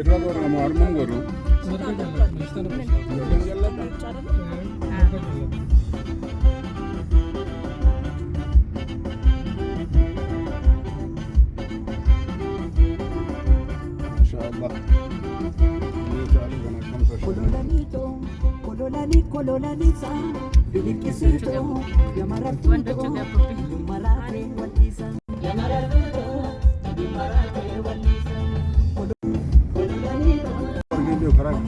ఎట్లా కొన్నాము అర్మం కొరు Kololani sa bilikisito yamaratuto yumarate walisa yamaratuto yumarate walisa kololani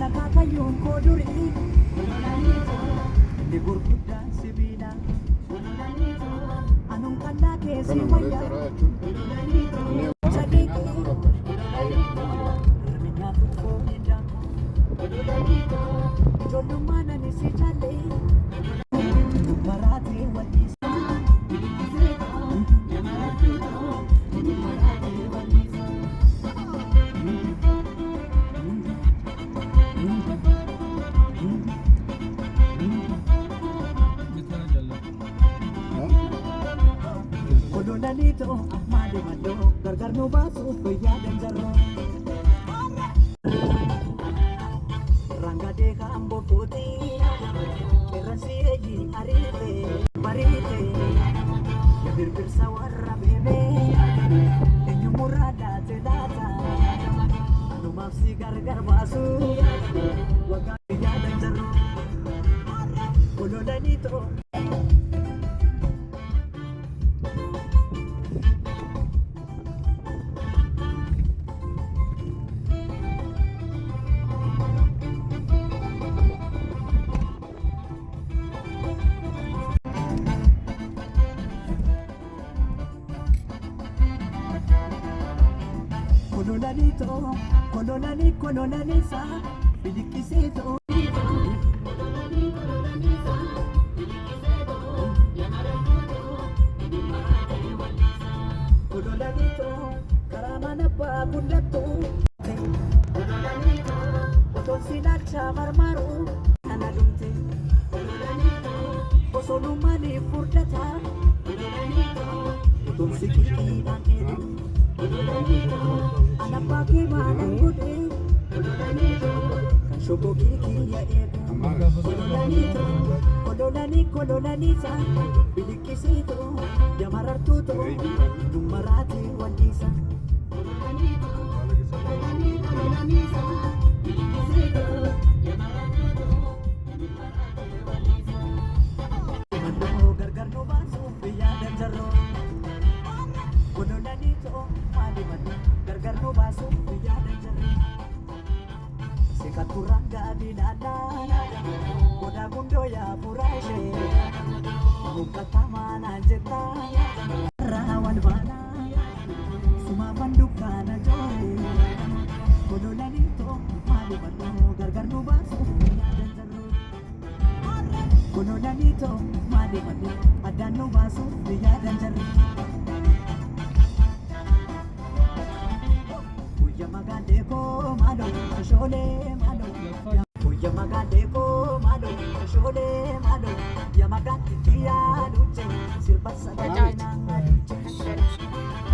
nakakayong koduri kololani libur kuda sibina kololani anong kanake si maya kololani sadiki Jolumana ni si Chale Marati walisa Kolona nito mali mado gargar no baso kaya danjaro Rangadeka ambo puti Erasiyeji arite Barite Birbir sawara bebe Enyu murada tedata Anu mafsi gargar basu Wakati jadan jaru Kolola nito Kolonani sa bilikisito Kolonanito karamana pa kulato Kolonanito oton sinacha marmaro anadumte Kolonanito osolumani furdata Kolonanito oton sikiki angere Kolonanito anapaki manang gude Shoko kiki ya ego Kolonani sa bilikisito yamaratuto yumarate walisa Kolonani sa bilikisito yamaratuto yumarate walisa Mando gargar no baso biya danjaro Kolonanito mali mando gargar no baso biya danjaro Sikat kurangga di dada Kuda gundo ya purashe Buka taman anjeta Rawan bana Sumaman duka na jore Kolonani to mali mano gargar no baso Piyadan jaro Kolonani to mali mano adan no baso Piyadan jaro Kuya magande ko mano Shole mano Kuya magande ko mano Shole mano Ya magande tiya luce Sirpat sa gajay ng aluce